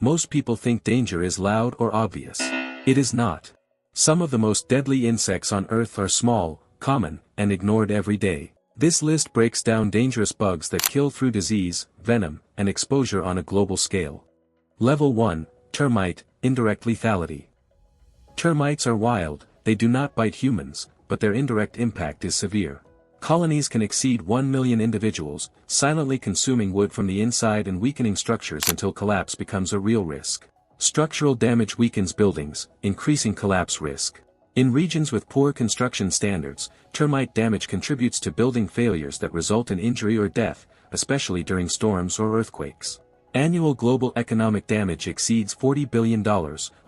Most people think danger is loud or obvious. It is not. Some of the most deadly insects on Earth are small, common, and ignored every day. This list breaks down dangerous bugs that kill through disease, venom, and exposure on a global scale. Level 1, Termite, Indirect Lethality. Termites are wild, they do not bite humans, but their indirect impact is severe. Colonies can exceed 1 million individuals, silently consuming wood from the inside and weakening structures until collapse becomes a real risk. Structural damage weakens buildings, increasing collapse risk. In regions with poor construction standards, termite damage contributes to building failures that result in injury or death, especially during storms or earthquakes. Annual global economic damage exceeds $40 billion,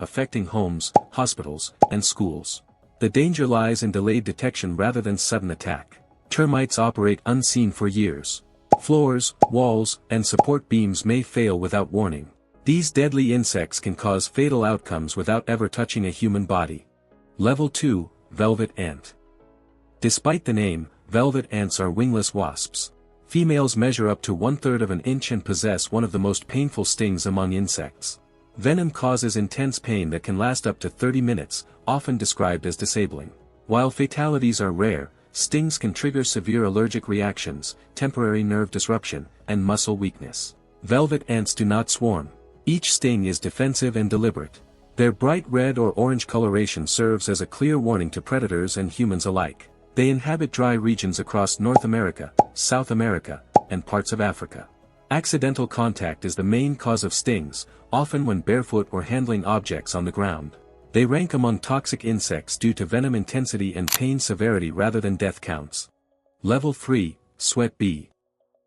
affecting homes, hospitals, and schools. The danger lies in delayed detection rather than sudden attack. Termites operate unseen for years. Floors, walls, and support beams may fail without warning. These deadly insects can cause fatal outcomes without ever touching a human body. Level 2, Velvet Ant. Despite the name, velvet ants are wingless wasps. Females measure up to 1/3 of an inch and possess one of the most painful stings among insects. Venom causes intense pain that can last up to 30 minutes, often described as disabling. While fatalities are rare, stings can trigger severe allergic reactions, temporary nerve disruption, and muscle weakness. Velvet ants do not swarm. Each sting is defensive and deliberate. Their bright red or orange coloration serves as a clear warning to predators and humans alike. They inhabit dry regions across North America, South America, and parts of Africa. Accidental contact is the main cause of stings, often when barefoot or handling objects on the ground. They rank among toxic insects due to venom intensity and pain severity rather than death counts. Level 3, Sweat Bee.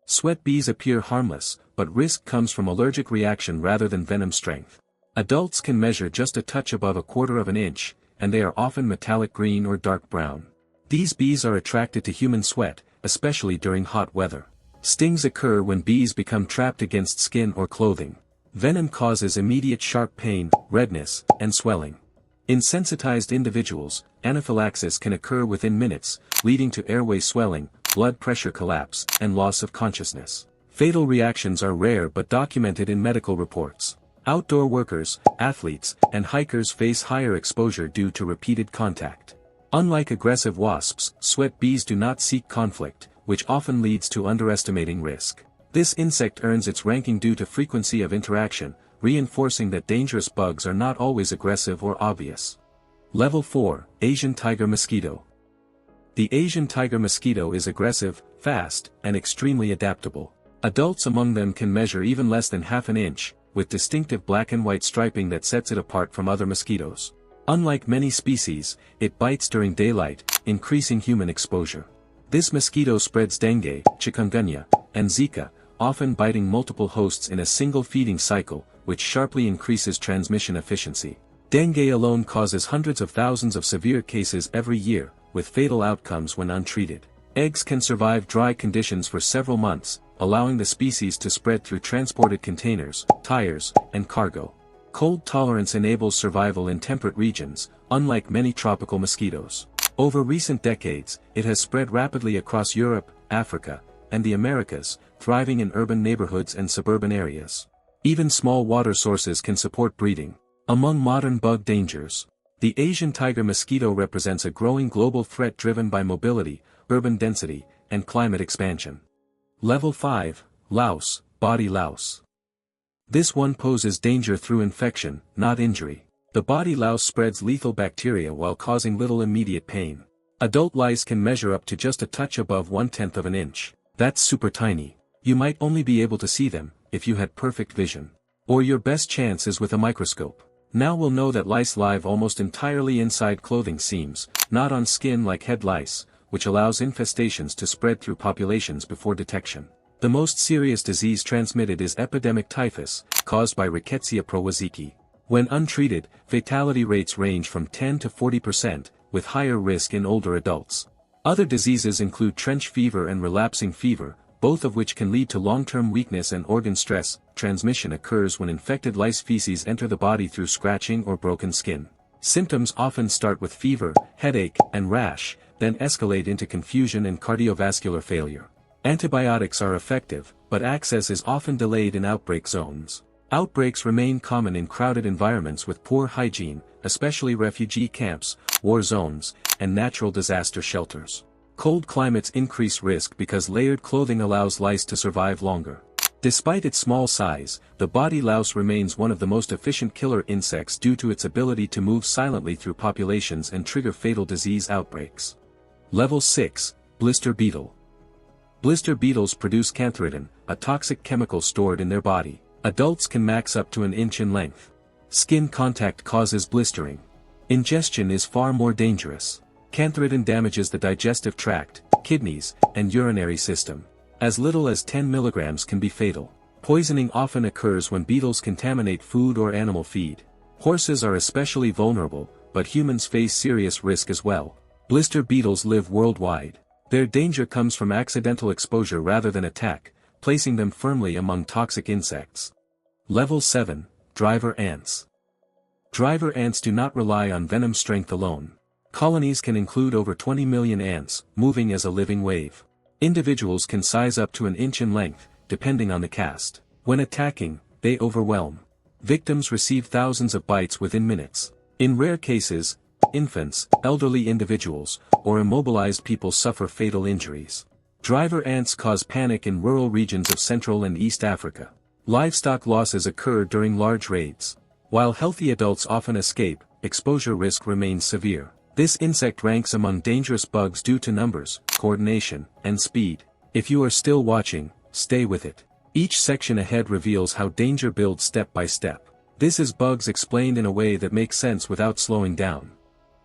Sweat bees appear harmless, but risk comes from allergic reaction rather than venom strength. Adults can measure just a touch above 1/4 of an inch, and they are often metallic green or dark brown. These bees are attracted to human sweat, especially during hot weather. Stings occur when bees become trapped against skin or clothing. Venom causes immediate sharp pain, redness, and swelling. In sensitized individuals, anaphylaxis can occur within minutes, leading to airway swelling, blood pressure collapse, and loss of consciousness. Fatal reactions are rare but documented in medical reports. Outdoor workers, athletes, and hikers face higher exposure due to repeated contact. Unlike aggressive wasps, sweat bees do not seek conflict, which often leads to underestimating risk. This insect earns its ranking due to frequency of interaction, reinforcing that dangerous bugs are not always aggressive or obvious. Level 4, Asian Tiger Mosquito. The Asian tiger mosquito is aggressive, fast, and extremely adaptable. Adults among them can measure even less than half an inch, with distinctive black and white striping that sets it apart from other mosquitoes. Unlike many species, it bites during daylight, increasing human exposure. This mosquito spreads dengue, chikungunya, and Zika, often biting multiple hosts in a single feeding cycle, which sharply increases transmission efficiency. Dengue alone causes hundreds of thousands of severe cases every year, with fatal outcomes when untreated. Eggs can survive dry conditions for several months, allowing the species to spread through transported containers, tires, and cargo. Cold tolerance enables survival in temperate regions, unlike many tropical mosquitoes. Over recent decades, it has spread rapidly across Europe, Africa, and the Americas, thriving in urban neighborhoods and suburban areas. Even small water sources can support breeding. Among modern bug dangers, the Asian tiger mosquito represents a growing global threat driven by mobility, urban density, and climate expansion. Level 5, Louse, Body Louse. This one poses danger through infection, not injury. The body louse spreads lethal bacteria while causing little immediate pain. Adult lice can measure up to just a touch above 1/10 of an inch. That's super tiny. You might only be able to see them, if you had perfect vision. Or your best chance is with a microscope. Now we'll know that lice live almost entirely inside clothing seams, not on skin like head lice, which allows infestations to spread through populations before detection. The most serious disease transmitted is epidemic typhus, caused by Rickettsia prowazekii. When untreated, fatality rates range from 10 to 40%, with higher risk in older adults. Other diseases include trench fever and relapsing fever, both of which can lead to long-term weakness and organ stress. Transmission occurs when infected lice feces enter the body through scratching or broken skin. Symptoms often start with fever, headache, and rash, then escalate into confusion and cardiovascular failure. Antibiotics are effective, but access is often delayed in outbreak zones. Outbreaks remain common in crowded environments with poor hygiene, especially refugee camps, war zones, and natural disaster shelters. Cold climates increase risk because layered clothing allows lice to survive longer. Despite its small size, the body louse remains one of the most efficient killer insects due to its ability to move silently through populations and trigger fatal disease outbreaks. Level 6, Blister Beetle. Blister beetles produce cantharidin, a toxic chemical stored in their body. Adults can max up to an inch in length. Skin contact causes blistering. Ingestion is far more dangerous. Cantharidin damages the digestive tract, kidneys, and urinary system. As little as 10 milligrams can be fatal. Poisoning often occurs when beetles contaminate food or animal feed. Horses are especially vulnerable, but humans face serious risk as well. Blister beetles live worldwide. Their danger comes from accidental exposure rather than attack, placing them firmly among toxic insects. Level 7, Driver Ants. Driver ants do not rely on venom strength alone. Colonies can include over 20 million ants, moving as a living wave. Individuals can size up to an inch in length, depending on the caste. When attacking, they overwhelm. Victims receive thousands of bites within minutes. In rare cases, infants, elderly individuals, or immobilized people suffer fatal injuries. Driver ants cause panic in rural regions of Central and East Africa. Livestock losses occur during large raids. While healthy adults often escape, exposure risk remains severe. This insect ranks among dangerous bugs due to numbers, coordination, and speed. If you are still watching, stay with it. Each section ahead reveals how danger builds step by step. This is bugs explained in a way that makes sense without slowing down.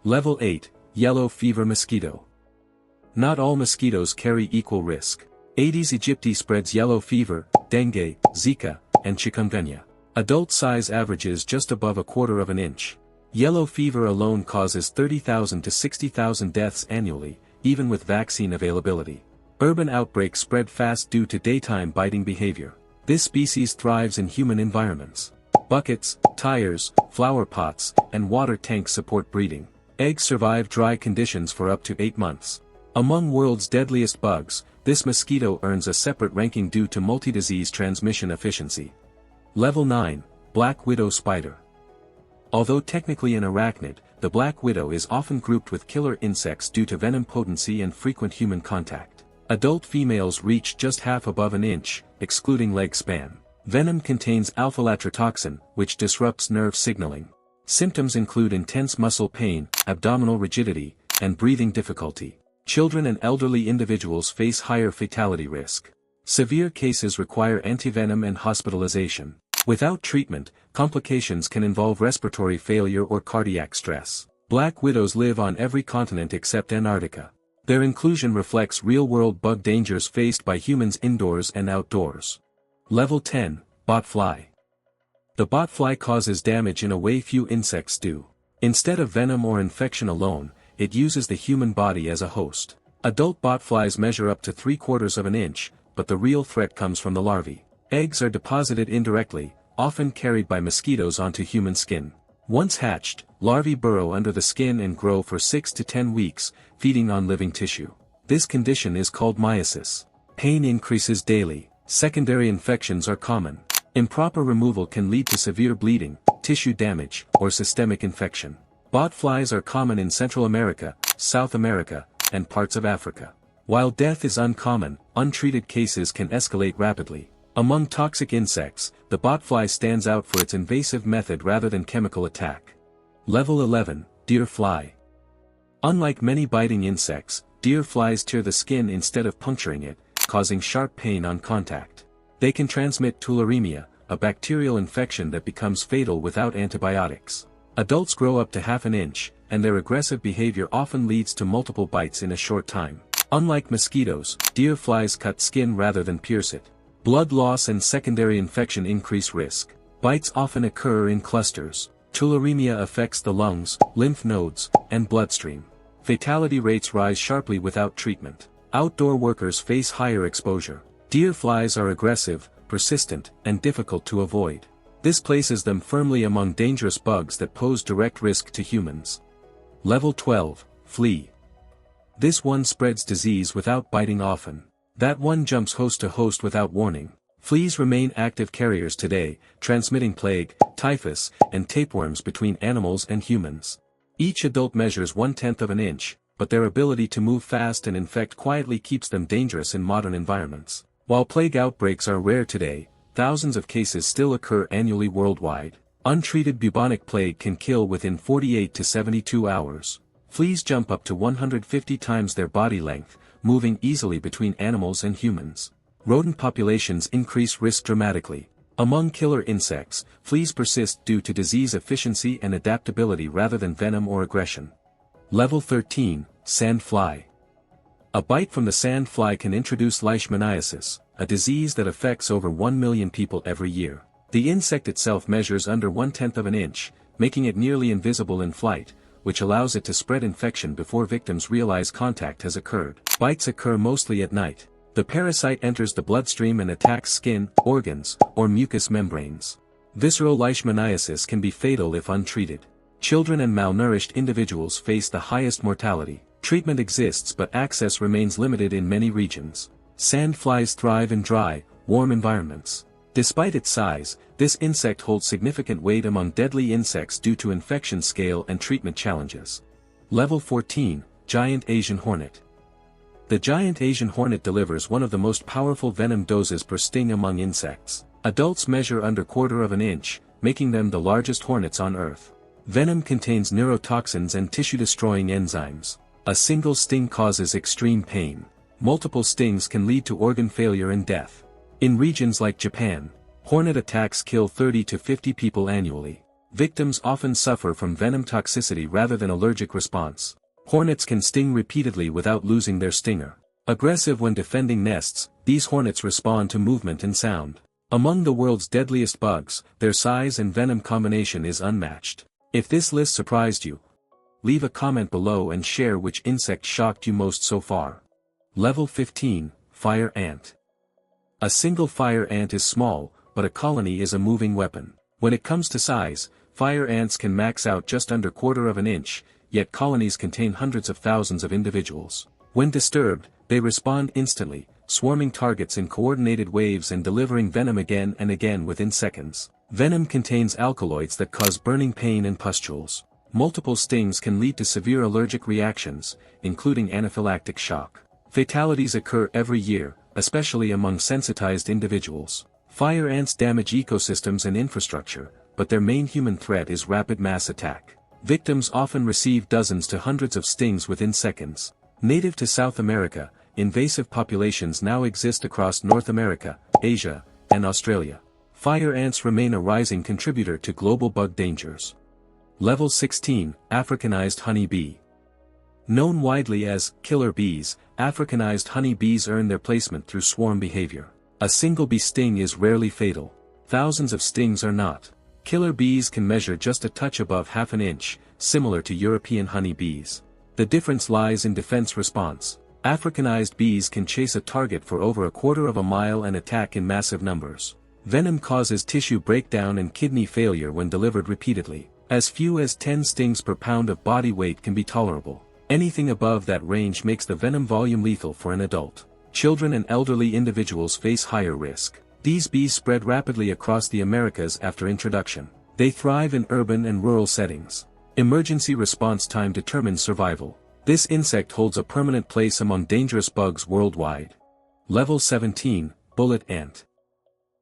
Level 8, Yellow Fever Mosquito. Not all mosquitoes carry equal risk. Aedes aegypti spreads yellow fever, dengue, Zika, and chikungunya. Adult size averages just above 1/4 of an inch. Yellow fever alone causes 30,000 to 60,000 deaths annually, even with vaccine availability. Urban outbreaks spread fast due to daytime biting behavior. This species thrives in human environments. Buckets, tires, flower pots, and water tanks support breeding. Eggs survive dry conditions for up to 8 months. Among world's deadliest bugs, this mosquito earns a separate ranking due to multi-disease transmission efficiency. Level 9, Black Widow Spider. Although technically an arachnid, the black widow is often grouped with killer insects due to venom potency and frequent human contact. Adult females reach just half above an inch, excluding leg span. Venom contains alpha-lacto toxin, which disrupts nerve signaling. Symptoms include intense muscle pain, abdominal rigidity, and breathing difficulty. Children and elderly individuals face higher fatality risk. Severe cases require antivenom and hospitalization. Without treatment, complications can involve respiratory failure or cardiac stress. Black widows live on every continent except Antarctica. Their inclusion reflects real-world bug dangers faced by humans indoors and outdoors. Level 10, Botfly. The botfly causes damage in a way few insects do. Instead of venom or infection alone, it uses the human body as a host. Adult botflies measure up to 3/4 of an inch, but the real threat comes from the larvae. Eggs are deposited indirectly, often carried by mosquitoes onto human skin. Once hatched, larvae burrow under the skin and grow for 6 to 10 weeks, feeding on living tissue. This condition is called meiosis. Pain increases daily. Secondary infections are common. Improper removal can lead to severe bleeding, tissue damage, or systemic infection. Botflies are common in Central America, South America, and parts of Africa. While death is uncommon, untreated cases can escalate rapidly. Among toxic insects, the botfly stands out for its invasive method rather than chemical attack. Level 11, Deer Fly. Unlike many biting insects, deer flies tear the skin instead of puncturing it, causing sharp pain on contact. They can transmit tularemia, a bacterial infection that becomes fatal without antibiotics. Adults grow up to half an inch, and their aggressive behavior often leads to multiple bites in a short time. Unlike mosquitoes, deer flies cut skin rather than pierce it. Blood loss and secondary infection increase risk. Bites often occur in clusters. Tularemia affects the lungs, lymph nodes, and bloodstream. Fatality rates rise sharply without treatment. Outdoor workers face higher exposure. Deer flies are aggressive, persistent, and difficult to avoid. This places them firmly among dangerous bugs that pose direct risk to humans. Level 12, Flea. This one spreads disease without biting often. That one jumps host to host without warning. Fleas remain active carriers today, transmitting plague, typhus, and tapeworms between animals and humans. Each adult measures 1/10 of an inch, but their ability to move fast and infect quietly keeps them dangerous in modern environments. While plague outbreaks are rare today, thousands of cases still occur annually worldwide. Untreated bubonic plague can kill within 48 to 72 hours. Fleas jump up to 150 times their body length, moving easily between animals and humans. Rodent populations increase risk dramatically. Among killer insects, fleas persist due to disease efficiency and adaptability rather than venom or aggression. Level 13, Sand Fly. A bite from the sand fly can introduce leishmaniasis, a disease that affects over 1 million people every year. The insect itself measures under 1/10 of an inch, making it nearly invisible in flight, which allows it to spread infection before victims realize contact has occurred. Bites occur mostly at night. The parasite enters the bloodstream and attacks skin, organs, or mucous membranes. Visceral leishmaniasis can be fatal if untreated. Children and malnourished individuals face the highest mortality. Treatment exists but access remains limited in many regions. Sand flies thrive in dry, warm environments. Despite its size, this insect holds significant weight among deadly insects due to infection scale and treatment challenges. Level 14, Giant Asian Hornet. The giant Asian hornet delivers one of the most powerful venom doses per sting among insects. Adults measure under 1/4 of an inch, making them the largest hornets on Earth. Venom contains neurotoxins and tissue-destroying enzymes. A single sting causes extreme pain. Multiple stings can lead to organ failure and death. In regions like Japan, hornet attacks kill 30 to 50 people annually. Victims often suffer from venom toxicity rather than allergic response. Hornets can sting repeatedly without losing their stinger. Aggressive when defending nests, these hornets respond to movement and sound. Among the world's deadliest bugs, their size and venom combination is unmatched. If this list surprised you, leave a comment below and share which insect shocked you most so far. Level 15, Fire Ant. A single fire ant is small, but a colony is a moving weapon. When it comes to size, fire ants can max out just under 1/4 of an inch, yet colonies contain hundreds of thousands of individuals. When disturbed, they respond instantly, swarming targets in coordinated waves and delivering venom again and again within seconds. Venom contains alkaloids that cause burning pain and pustules. Multiple stings can lead to severe allergic reactions, including anaphylactic shock. Fatalities occur every year, especially among sensitized individuals. Fire ants damage ecosystems and infrastructure, but their main human threat is rapid mass attack. Victims often receive dozens to hundreds of stings within seconds. Native to South America, invasive populations now exist across North America, Asia, and Australia. Fire ants remain a rising contributor to global bug dangers. Level 16, Africanized Honey Bee. Known widely as killer bees, Africanized honey bees earn their placement through swarm behavior. A single bee sting is rarely fatal. Thousands of stings are not. Killer bees can measure just a touch above 1/2 an inch, similar to European honey bees. The difference lies in defense response. Africanized bees can chase a target for over 1/4 of a mile and attack in massive numbers. Venom causes tissue breakdown and kidney failure when delivered repeatedly. As few as 10 stings per pound of body weight can be tolerable. Anything above that range makes the venom volume lethal for an adult. Children and elderly individuals face higher risk. These bees spread rapidly across the Americas after introduction. They thrive in urban and rural settings. Emergency response time determines survival. This insect holds a permanent place among dangerous bugs worldwide. Level 17, Bullet Ant.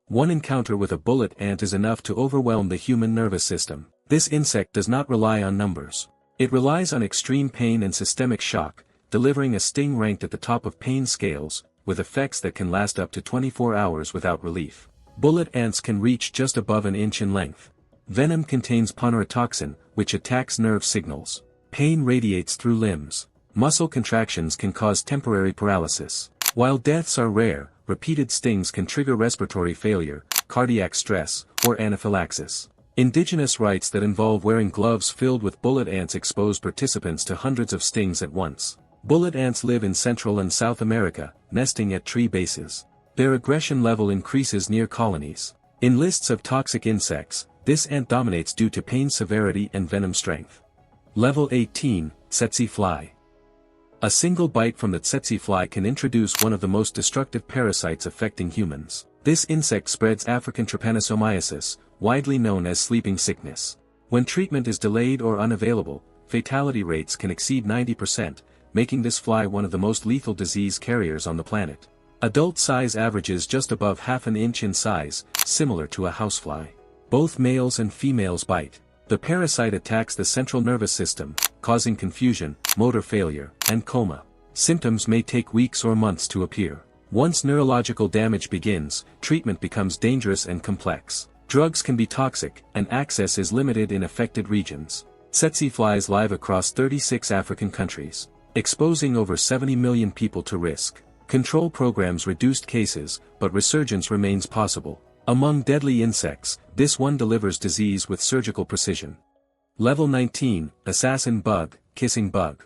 One encounter with a bullet ant is enough to overwhelm the human nervous system. This insect does not rely on numbers. It relies on extreme pain and systemic shock, delivering a sting ranked at the top of pain scales, with effects that can last up to 24 hours without relief. Bullet ants can reach just above an inch in length. Venom contains toxin, which attacks nerve signals. Pain radiates through limbs. Muscle contractions can cause temporary paralysis. While deaths are rare, repeated stings can trigger respiratory failure, cardiac stress, or anaphylaxis. Indigenous rites that involve wearing gloves filled with bullet ants expose participants to hundreds of stings at once. Bullet ants live in Central and South America, nesting at tree bases. Their aggression level increases near colonies. In lists of toxic insects, this ant dominates due to pain severity and venom strength. Level 18, Tsetse fly. A single bite from the tsetse fly can introduce one of the most destructive parasites affecting humans. This insect spreads African trypanosomiasis, widely known as sleeping sickness. When treatment is delayed or unavailable, fatality rates can exceed 90%, making this fly one of the most lethal disease carriers on the planet. Adult size averages just above half an inch in size, similar to a housefly. Both males and females bite. The parasite attacks the central nervous system, causing confusion, motor failure, and coma. Symptoms may take weeks or months to appear. Once neurological damage begins, treatment becomes dangerous and complex. Drugs can be toxic, and access is limited in affected regions. Tsetse flies live across 36 African countries, exposing over 70 million people to risk. Control programs reduced cases, but resurgence remains possible. Among deadly insects, this one delivers disease with surgical precision. Level 19, Assassin Bug, Kissing Bug.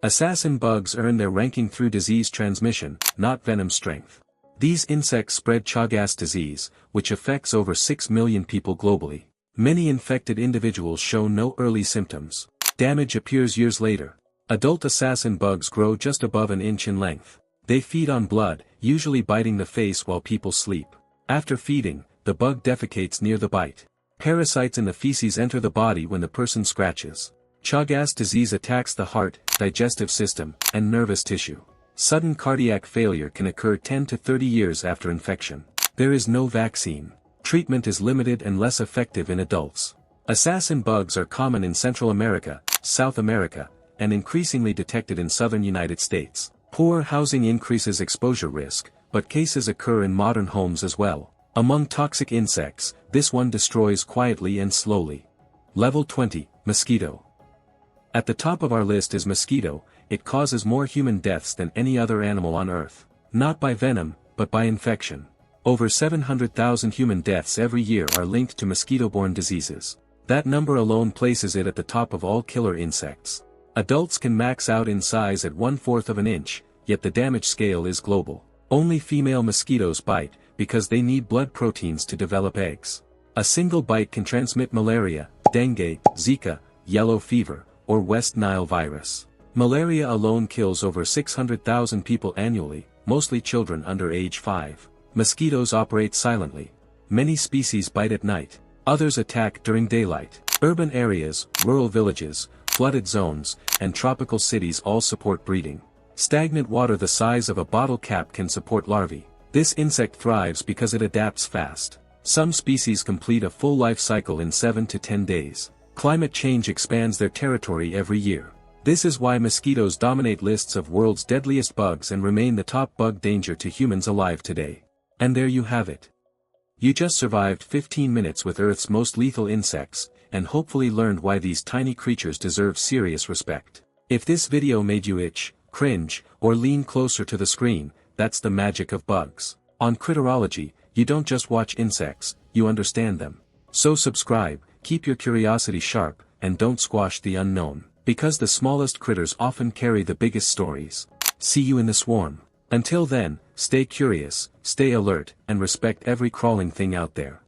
Assassin bugs earn their ranking through disease transmission, not venom strength. These insects spread Chagas disease, which affects over 6 million people globally. Many infected individuals show no early symptoms. Damage appears years later. Adult assassin bugs grow just above an inch in length. They feed on blood, usually biting the face while people sleep. After feeding, the bug defecates near the bite. Parasites in the feces enter the body when the person scratches. Chagas disease attacks the heart, digestive system, and nervous tissue. Sudden cardiac failure can occur 10 to 30 years after infection. There is no vaccine. Treatment is limited and less effective in adults. Assassin bugs are common in Central America, South America, and increasingly detected in southern United States. Poor housing increases exposure risk, but cases occur in modern homes as well. Among toxic insects, this one destroys quietly and slowly. Level 20, Mosquito. At the top of our list is mosquito. It causes more human deaths than any other animal on Earth. Not by venom, but by infection. Over 700,000 human deaths every year are linked to mosquito-borne diseases. That number alone places it at the top of all killer insects. Adults can max out in size at 1/4 of an inch, yet the damage scale is global. Only female mosquitoes bite, because they need blood proteins to develop eggs. A single bite can transmit malaria, dengue, Zika, yellow fever, or West Nile virus. Malaria alone kills over 600,000 people annually, mostly children under age 5. Mosquitoes operate silently. Many species bite at night. Others attack during daylight. Urban areas, rural villages, flooded zones, and tropical cities all support breeding. Stagnant water the size of a bottle cap can support larvae. This insect thrives because it adapts fast. Some species complete a full life cycle in 7 to 10 days. Climate change expands their territory every year. This is why mosquitoes dominate lists of world's deadliest bugs and remain the top bug danger to humans alive today. And there you have it. You just survived 15 minutes with Earth's most lethal insects, and hopefully learned why these tiny creatures deserve serious respect. If this video made you itch, cringe, or lean closer to the screen, that's the magic of bugs. On Critterology, you don't just watch insects, you understand them. So subscribe, keep your curiosity sharp, and don't squash the unknown, because the smallest critters often carry the biggest stories. See you in the swarm. Until then, stay curious, stay alert, and respect every crawling thing out there.